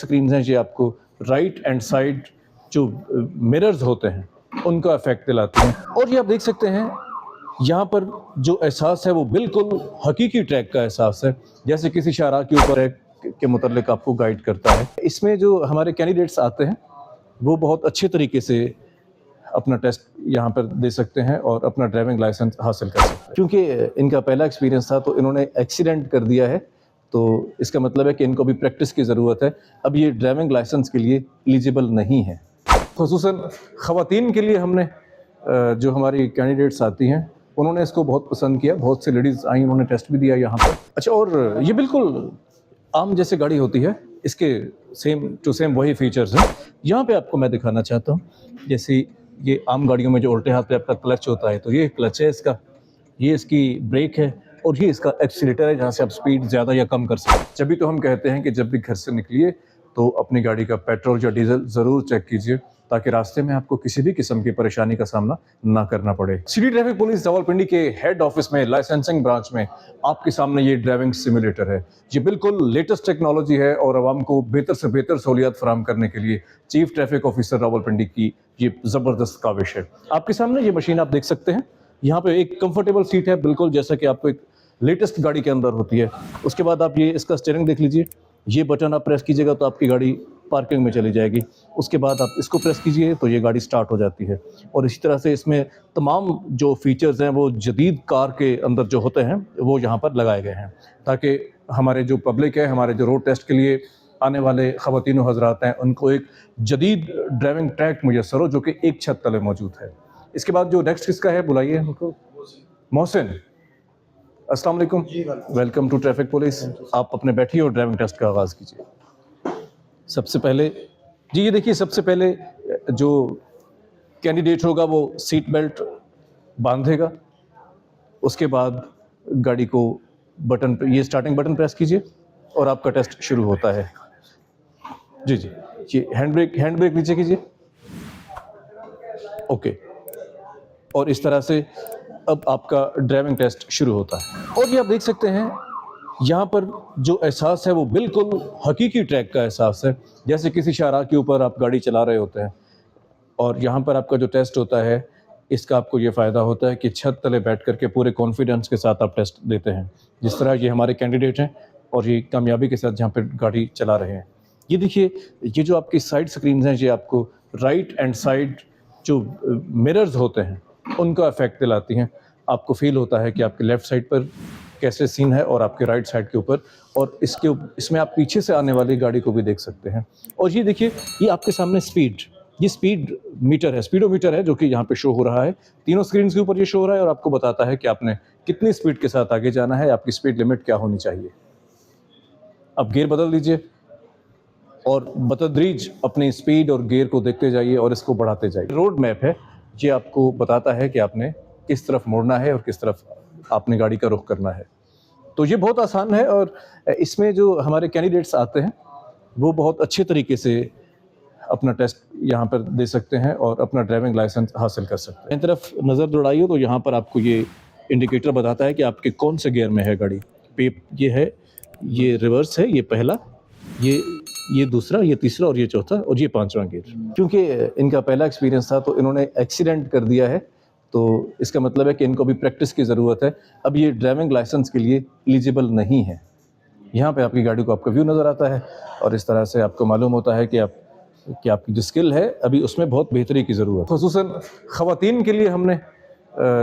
Screen हैं ये आपको राइट एंड साइड जो मिरर्स होते हैं उनका इफेक्ट दिलाती हैं। और ये आप देख सकते हैं यहाँ पर जो एहसास है वो बिल्कुल हकीकी ट्रैक का एहसास है, जैसे किसी शाहराह के ऊपर के मुतल्लिक आपको गाइड करता है। इसमें जो हमारे कैंडिडेट्स आते हैं वो बहुत अच्छे तरीके से अपना टेस्ट यहाँ पर दे सकते हैं और अपना ड्राइविंग लाइसेंस हासिल कर सकते हैं। क्योंकि इनका पहला एक्सपीरियंस था तो इन्होंने एक्सीडेंट कर दिया है, तो इसका मतलब है कि इनको भी प्रैक्टिस की ज़रूरत है। अब ये ड्राइविंग लाइसेंस के लिए एलिजिबल नहीं है। ख़ुसूसन ख़वातीन के लिए हमने जो हमारी कैंडिडेट्स आती हैं उन्होंने इसको बहुत पसंद किया। बहुत सी लेडीज़ आई, उन्होंने टेस्ट भी दिया यहाँ पर। अच्छा, और ये बिल्कुल आम जैसे गाड़ी होती है, इसके सेम टू सेम वही फीचर्स हैं। यहाँ पे आपको मैं दिखाना चाहता हूँ, जैसे ये आम गाड़ियों में जो उल्टे हाथ पे आपका क्लच होता है, तो ये क्लच है इसका, ये इसकी ब्रेक है और ये इसका एक्सीलेटर है, जहाँ से आप स्पीड ज़्यादा या कम कर सकते हैं। जब भी तो हम कहते हैं कि जब भी घर से निकलिए तो अपनी गाड़ी का पेट्रोल या डीजल ज़रूर चेक कीजिए, ताकि रास्ते में आपको किसी भी किस्म की परेशानी का सामना ना करना पड़े। सिटी ट्रैफिक पुलिस रावलपिंडी के हेड ऑफिस में लाइसेंसिंग ब्रांच में आपके सामने ये ड्राइविंग सिमुलेटर है। ये बिल्कुल लेटेस्ट टेक्नोलॉजी है और आवाम को बेहतर से बेहतर सहूलियत फराहम करने के लिए चीफ ट्रैफिक ऑफिसर रावलपिंडी की ये ज़बरदस्त काविश है। आपके सामने ये मशीन आप देख सकते हैं। यहाँ पे एक कंफर्टेबल सीट है, बिल्कुल जैसा कि आपको एक लेटेस्ट गाड़ी के अंदर होती है। उसके बाद आप ये इसका स्टीयरिंग देख लीजिए, ये बटन आप प्रेस कीजिएगा तो आपकी गाड़ी पार्किंग में चली जाएगी। उसके बाद आप इसको प्रेस कीजिए तो ये गाड़ी स्टार्ट हो जाती है। और इसी तरह से इसमें तमाम जो फीचर्स हैं वो जदीद कार के अंदर जो होते हैं वो यहाँ पर लगाए गए हैं, ताकि हमारे जो पब्लिक है, हमारे जो रोड टेस्ट के लिए आने वाले ख़वातीन व हज़रात हैं, उनको एक जदीद ड्राइविंग ट्रैक मुयस्सर हो जो कि एक छत तले मौजूद है। इसके बाद जो नेक्स्ट किसका है, बुलाइए उनको। मोहसिन, अस्सलाम वालेकुम, वेलकम टू ट्रैफिक पुलिस। आप अपने बैठिए और ड्राइविंग टेस्ट का आगाज़ कीजिए। सबसे पहले जी ये देखिए, सबसे पहले जो कैंडिडेट होगा वो सीट बेल्ट बांधेगा। उसके बाद गाड़ी को बटन पे, ये स्टार्टिंग बटन प्रेस कीजिए और आपका टेस्ट शुरू होता है। जी जी, ये हैंड ब्रेक नीचे कीजिए। ओके, और इस तरह से अब आपका ड्राइविंग टेस्ट शुरू होता है। और ये आप देख सकते हैं यहाँ पर जो एहसास है वो बिल्कुल हकीकी ट्रैक का एहसास है, जैसे किसी शाहराह के ऊपर आप गाड़ी चला रहे होते हैं। और यहाँ पर आपका जो टेस्ट होता है, इसका आपको ये फ़ायदा होता है कि छत तले बैठ कर के पूरे कॉन्फिडेंस के साथ आप टेस्ट देते हैं। जिस तरह ये हमारे कैंडिडेट हैं और ये कामयाबी के साथ जहाँ पर गाड़ी चला रहे हैं। ये देखिए, ये जो आपकी साइड स्क्रीन हैं ये आपको राइट एंड साइड जो मिरर्स होते हैं उनका इफेक्ट दिलाती हैं। आपको फील होता है कि आपके लेफ़्ट साइड पर कैसे सीन है और आपके राइट साइड के ऊपर, और इसमें आप पीछे से आने वाली गाड़ी को भी देख सकते हैं। और ये देखिए, ये आपके सामने ये स्पीड मीटर है, स्पीडोमीटर है, जो कि यहाँ पे शो हो रहा है। तीनों स्क्रीन के ऊपर ये शो हो रहा है और आपको बताता है कि आपने कितनी स्पीड के साथ आगे जाना है, आपकी स्पीड लिमिट क्या होनी चाहिए। अब गियर बदल दीजिए और बतदरीज अपनी स्पीड और गियर को देखते जाइए और इसको बढ़ाते जाइए। रोड मैप है, ये आपको बताता है कि आपने किस तरफ मुड़ना है और किस तरफ आपने गाड़ी का रुख करना है। तो ये बहुत आसान है और इसमें जो हमारे कैंडिडेट्स आते हैं वो बहुत अच्छे तरीके से अपना टेस्ट यहाँ पर दे सकते हैं और अपना ड्राइविंग लाइसेंस हासिल कर सकते हैं। इन तरफ नज़र दौड़ाइए तो यहाँ पर आपको ये इंडिकेटर बताता है कि आपके कौन से गियर में है गाड़ी। ये है, ये रिवर्स है, ये पहला, ये दूसरा, ये तीसरा और ये चौथा और ये पांचवा गियर। क्योंकि इनका पहला एक्सपीरियंस था तो इन्होंने एक्सीडेंट कर दिया है, तो इसका मतलब है कि इनको भी प्रैक्टिस की ज़रूरत है। अब ये ड्राइविंग लाइसेंस के लिए एलिजिबल नहीं है। यहाँ पे आपकी गाड़ी को आपका व्यू नज़र आता है और इस तरह से आपको मालूम होता है कि आपकी जो स्किल है अभी उसमें बहुत बेहतरी की ज़रूरत है। ख़ुसूसन ख़वातीन के लिए हमने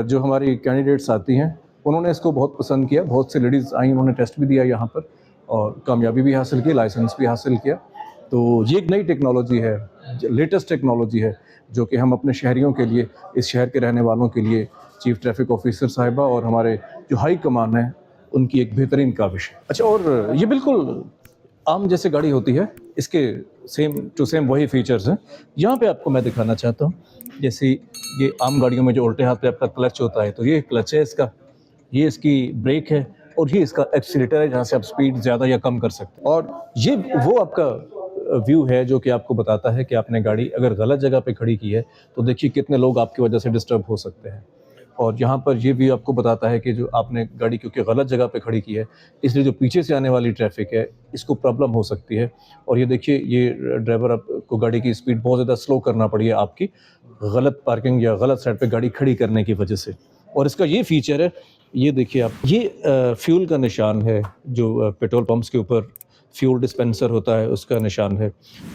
जो हमारी कैंडिडेट्स आती हैं उन्होंने इसको बहुत पसंद किया। बहुत सी लेडीज़ आई, उन्होंने टेस्ट भी दिया यहाँ पर और कामयाबी भी हासिल की, लाइसेंस भी हासिल किया। तो ये एक नई टेक्नोलॉजी है, लेटेस्ट टेक्नोलॉजी है, जो कि हम अपने शहरियों के लिए, इस शहर के रहने वालों के लिए चीफ ट्रैफिक ऑफिसर साहिबा और हमारे जो हाई कमान है उनकी एक बेहतरीन काविश है। अच्छा, और ये बिल्कुल आम जैसे गाड़ी होती है, इसके सेम टू सेम वही फीचर्स हैं। यहाँ पे आपको मैं दिखाना चाहता हूँ, जैसे ये आम गाड़ियों में जो उल्टे हाथ पे आपका क्लच होता है, तो ये क्लच है इसका, ये इसकी ब्रेक है और ये इसका एक्सीलेटर है, जहाँ से आप स्पीड ज़्यादा या कम कर सकते हैं। और ये वो आपका व्यू है जो कि आपको बताता है कि आपने गाड़ी अगर गलत जगह पे खड़ी की है तो देखिए कितने लोग आपकी वजह से डिस्टर्ब हो सकते हैं। और यहाँ पर ये भी आपको बताता है कि जो आपने गाड़ी क्योंकि गलत जगह पे खड़ी की है, इसलिए जो पीछे से आने वाली ट्रैफिक है इसको प्रॉब्लम हो सकती है। और ये देखिए, ये ड्राइवर आपको गाड़ी की स्पीड बहुत ज़्यादा स्लो करना पड़ी है आपकी गलत पार्किंग या गलत साइड पे गाड़ी खड़ी करने की वजह से। और इसका ये फीचर है, ये देखिए आप, ये फ्यूल का निशान है जो पेट्रोल पंप्स के ऊपर फ्यूल डिस्पेंसर होता है उसका निशान है।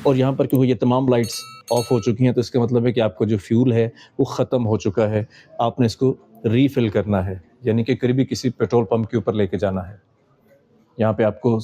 और यहाँ पर क्योंकि ये तमाम लाइट्स ऑफ हो चुकी हैं तो इसका मतलब है कि आपका जो फ्यूल है वो ख़त्म हो चुका है, आपने इसको रीफ़िल करना है, यानी कि करीबी किसी पेट्रोल पंप के ऊपर लेके जाना है। यहाँ पे आपको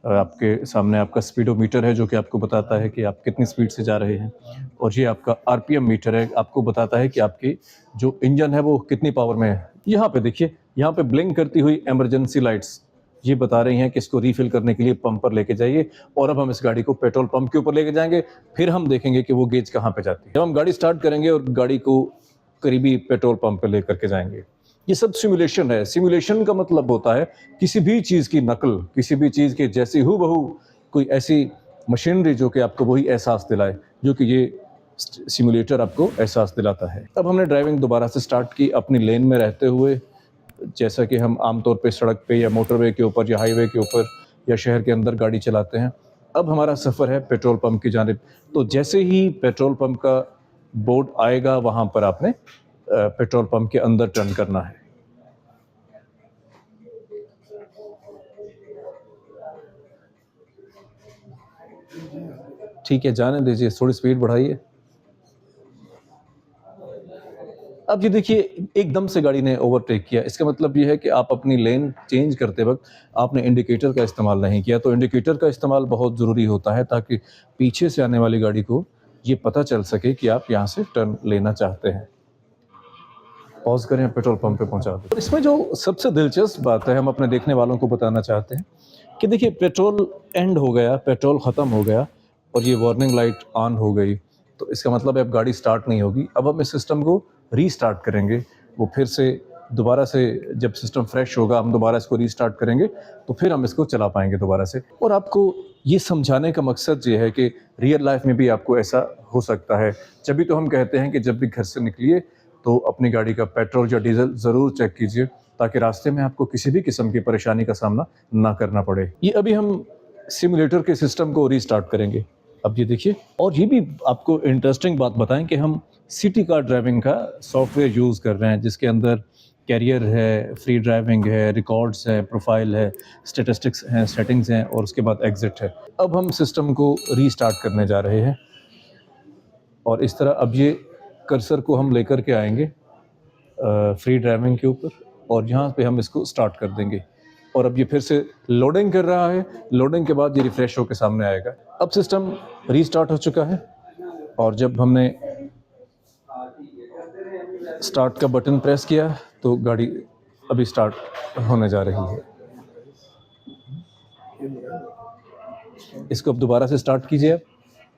आपके सामने आपका स्पीडोमीटर है जो कि आपको बताता है कि आप कितनी स्पीड से जा रहे हैं, और ये आपका आरपीएम मीटर है, आपको बताता है कि आपकी जो इंजन है वो कितनी पावर में है। यहाँ पे देखिए, यहाँ पे ब्लिंक करती हुई इमरजेंसी लाइट्स ये बता रही हैं कि इसको रीफिल करने के लिए पंप पर लेके जाइए। और अब हम इस गाड़ी को पेट्रोल पंप के ऊपर लेके जाएंगे, फिर हम देखेंगे कि वो गेज कहाँ पे जाती है। जब हम गाड़ी स्टार्ट करेंगे और गाड़ी को करीबी पेट्रोल पंप पे लेकर के जाएंगे। ये सब सिमुलेशन है। सिमुलेशन का मतलब होता है किसी भी चीज़ की नकल, किसी भी चीज़ के जैसी हूबहू कोई ऐसी मशीनरी जो कि आपको वही एहसास दिलाए जो कि ये सिमुलेटर आपको एहसास दिलाता है। अब हमने ड्राइविंग दोबारा से स्टार्ट की अपनी लेन में रहते हुए, जैसा कि हम आमतौर पे सड़क पे या मोटरवे के ऊपर या हाईवे के ऊपर या शहर के अंदर गाड़ी चलाते हैं। अब हमारा सफ़र है पेट्रोल पंप की जानिब। तो जैसे ही पेट्रोल पंप का बोर्ड आएगा वहाँ पर आपने पेट्रोल पंप के अंदर टर्न करना है। ठीक है, जाने दीजिए, थोड़ी स्पीड बढ़ाइए। अब ये देखिए, एकदम से गाड़ी ने ओवरटेक किया, इसका मतलब ये है कि आप अपनी लेन चेंज करते वक्त आपने इंडिकेटर का इस्तेमाल नहीं किया। तो इंडिकेटर का इस्तेमाल बहुत ज़रूरी होता है ताकि पीछे से आने वाली गाड़ी को ये पता चल सके कि आप यहाँ से टर्न लेना चाहते हैं। पॉज करें, पेट्रोल पंप पे पहुँचा दें। तो इसमें जो सबसे दिलचस्प बात है हम अपने देखने वालों को बताना चाहते हैं कि देखिए, पेट्रोल एंड हो गया, पेट्रोल ख़त्म हो गया और ये वार्निंग लाइट ऑन हो गई। तो इसका मतलब है अब गाड़ी स्टार्ट नहीं होगी। अब हम इस सिस्टम को रीस्टार्ट करेंगे। वो फिर से दोबारा से जब सिस्टम फ्रेश होगा हम दोबारा इसको रीस्टार्ट करेंगे तो फिर हम इसको चला पाएंगे दोबारा से। और आपको ये समझाने का मकसद ये है कि रियल लाइफ में भी आपको ऐसा हो सकता है। जब भी तो हम कहते हैं कि जब भी घर से निकलिए तो अपनी गाड़ी का पेट्रोल या डीजल ज़रूर चेक कीजिए ताकि रास्ते में आपको किसी भी किस्म की परेशानी का सामना ना करना पड़े। ये अभी हम सिमुलेटर के सिस्टम को रीस्टार्ट करेंगे। अब ये देखिए, और ये भी आपको इंटरेस्टिंग बात बताएं कि हम सिटी कार ड्राइविंग का सॉफ्टवेयर यूज़ कर रहे हैं जिसके अंदर कैरियर है, फ्री ड्राइविंग है, रिकॉर्ड्स है, प्रोफाइल है, स्टैटिस्टिक्स हैं, सेटिंग्स हैं और उसके बाद एग्जिट है। अब हम सिस्टम को रीस्टार्ट करने जा रहे हैं और इस तरह अब ये कर्सर को हम लेकर के आएंगे फ्री ड्राइविंग के ऊपर और यहाँ पे हम इसको स्टार्ट कर देंगे। और अब ये फिर से लोडिंग कर रहा है। लोडिंग के बाद ये रिफ्रेश होकर सामने आएगा। अब सिस्टम रीस्टार्ट हो चुका है और जब हमने स्टार्ट का बटन प्रेस किया तो गाड़ी अभी स्टार्ट होने जा रही है। इसको अब दोबारा से स्टार्ट कीजिए।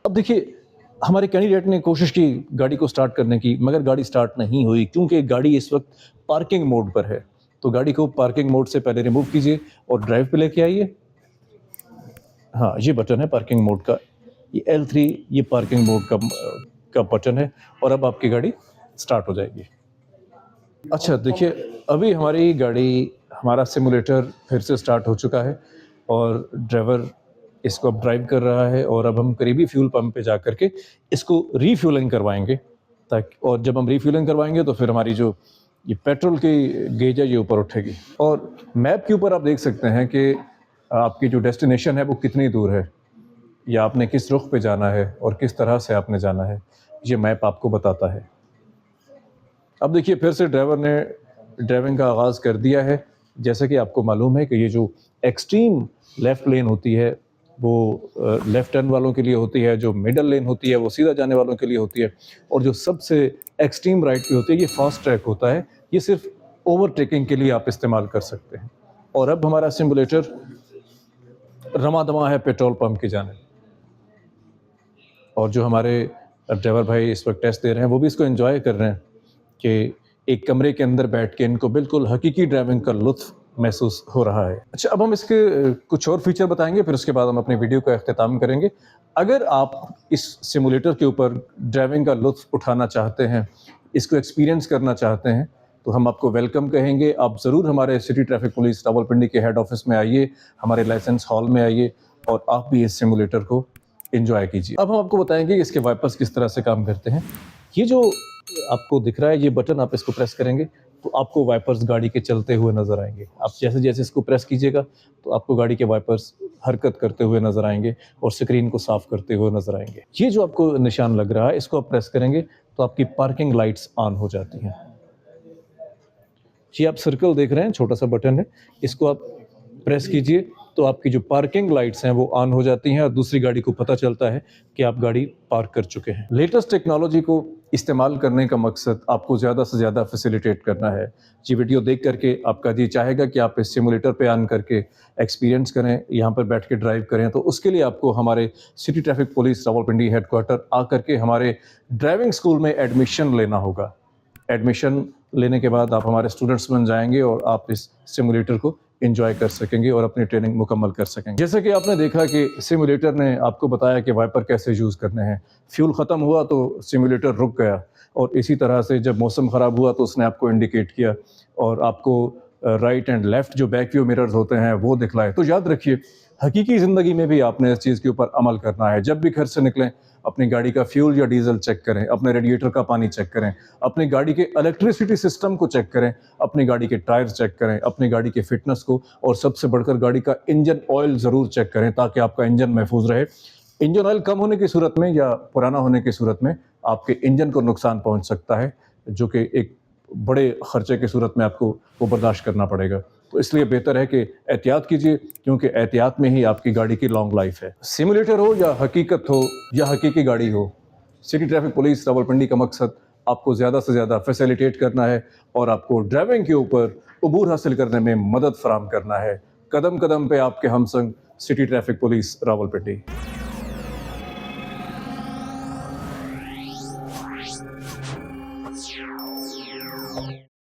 अब देखिए, हमारे कैंडिडेट ने कोशिश की गाड़ी को स्टार्ट करने की, मगर गाड़ी स्टार्ट नहीं हुई क्योंकि गाड़ी इस वक्त पार्किंग मोड पर है। तो गाड़ी को पार्किंग मोड से पहले रिमूव कीजिए और ड्राइव पे लेके आइए। हाँ, ये बटन है पार्किंग मोड का, ये L3 ये पार्किंग मोड का बटन है और अब आपकी गाड़ी स्टार्ट हो जाएगी। अच्छा देखिए, अभी हमारी गाड़ी, हमारा सिमुलेटर फिर से स्टार्ट हो चुका है और ड्राइवर इसको अब ड्राइव कर रहा है और अब हम करीबी फ्यूल पंप पे जा कर के इसको रीफ्यूलिंग करवाएंगे ताकि, और जब हम रीफ्यूलिंग करवाएंगे तो फिर हमारी जो ये पेट्रोल की गेज है ये ऊपर उठेगी। और मैप के ऊपर आप देख सकते हैं कि आपकी जो डेस्टिनेशन है वो कितनी दूर है या आपने किस रुख पे जाना है और किस तरह से आपने जाना है, ये मैप आपको बताता है। अब देखिए, फिर से ड्राइवर ने ड्राइविंग का आगाज़ कर दिया है। जैसा कि आपको मालूम है कि ये जो एक्सट्रीम लेफ़्ट लेन होती है वो लेफ़्ट टर्न वालों के लिए होती है, जो मिडल लेन होती है वो सीधा जाने वालों के लिए होती है, और जो सबसे एक्सट्रीम राइट पे होती है ये फास्ट ट्रैक होता है। ये सिर्फ ओवरटेकिंग के लिए आप इस्तेमाल कर सकते हैं। और अब हमारा सिमुलेटर रमा दमा है पेट्रोल पंप की जानिब, और जो हमारे ड्राइवर भाई इस वक्त टेस्ट दे रहे हैं वो भी इसको एंजॉय कर रहे हैं कि एक कमरे के अंदर बैठ के इनको बिल्कुल हकीकी ड्राइविंग का लुत्फ़ महसूस हो रहा है। अच्छा, अब हम इसके कुछ और फीचर बताएंगे, फिर उसके बाद हम अपनी वीडियो का अख्तिताम करेंगे। अगर आप इस सिमुलेटर के ऊपर ड्राइविंग का लुत्फ़ उठाना चाहते हैं, इसको एक्सपीरियंस करना चाहते हैं, तो हम आपको वेलकम कहेंगे। आप ज़रूर हमारे सिटी ट्रैफिक पुलिस रावलपिंडी के हेड ऑफिस में आइए, हमारे लाइसेंस हॉल में आइए और आप भी इस सिमुलेटर को एंजॉय कीजिए। अब हम आपको बताएंगे कि इसके वाइपर्स किस तरह से काम करते हैं। ये जो आपको दिख रहा है ये बटन, आप इसको प्रेस करेंगे तो आपको वाइपर्स गाड़ी के चलते हुए नजर आएंगे। आप जैसे जैसे इसको प्रेस कीजिएगा तो आपको गाड़ी के वाइपर्स हरकत करते हुए नजर आएंगे और स्क्रीन को साफ करते हुए नजर आएंगे। ये जो आपको निशान लग रहा है इसको आप प्रेस करेंगे तो आपकी पार्किंग लाइट्स ऑन हो जाती हैं। ये आप सर्कल देख रहे हैं, छोटा सा बटन है, इसको आप प्रेस कीजिए तो आपकी जो पार्किंग लाइट्स हैं वो ऑन हो जाती हैं और दूसरी गाड़ी को पता चलता है कि आप गाड़ी पार्क कर चुके हैं। लेटेस्ट टेक्नोलॉजी को इस्तेमाल करने का मकसद आपको ज़्यादा से ज़्यादा फैसिलिटेट करना है। ये वीडियो देख करके आपका जी चाहेगा कि आप इस सिमुलेटर पे ऑन करके एक्सपीरियंस करें, यहाँ पर बैठ के ड्राइव करें, तो उसके लिए आपको हमारे city traffic police Rawalpindi headquarter आकर के हमारे ड्राइविंग स्कूल में एडमिशन लेना होगा। एडमिशन लेने के बाद आप हमारे स्टूडेंट्स बन जाएंगे और आप इस सिमुलेटर को एंजॉय कर सकेंगे और अपनी ट्रेनिंग मुकम्मल कर सकेंगे। जैसे कि आपने देखा कि सिमुलेटर ने आपको बताया कि वाइपर कैसे यूज़ करने हैं। फ्यूल ख़त्म हुआ तो सिमुलेटर रुक गया और इसी तरह से जब मौसम ख़राब हुआ तो उसने आपको इंडिकेट किया और आपको राइट एंड लेफ़्ट जो बैक व्यू मिरर्स होते हैं वो दिखलाए। तो याद रखिए, हकीकी ज़िंदगी में भी आपने इस चीज़ के ऊपर अमल करना है। जब भी घर से निकलें अपनी गाड़ी का फ्यूल या डीजल चेक करें, अपने रेडिएटर का पानी चेक करें, अपनी गाड़ी के इलेक्ट्रिसिटी सिस्टम को चेक करें, अपनी गाड़ी के टायर चेक करें, अपनी गाड़ी के फिटनेस को, और सबसे बढ़कर गाड़ी का इंजन ऑयल ज़रूर चेक करें ताकि आपका इंजन महफूज रहे। इंजन ऑयल कम होने की सूरत में या पुराना होने की सूरत में आपके इंजन को नुकसान पहुंच सकता है, जो कि एक बड़े खर्चे की सूरत में आपको वो बर्दाश्त करना पड़ेगा। तो इसलिए बेहतर है कि एहतियात कीजिए, क्योंकि एहतियात में ही आपकी गाड़ी की लॉन्ग लाइफ है। सिमुलेटर हो या हकीकत हो या हकीकी गाड़ी हो, सिटी ट्रैफिक पुलिस रावलपिंडी का मकसद आपको ज़्यादा से ज़्यादा फैसिलिटेट करना है और आपको ड्राइविंग के ऊपर अबूर हासिल करने में मदद फराहम करना है। कदम कदम पे आपके हमसंग सिटी ट्रैफिक पुलिस रावलपिंडी।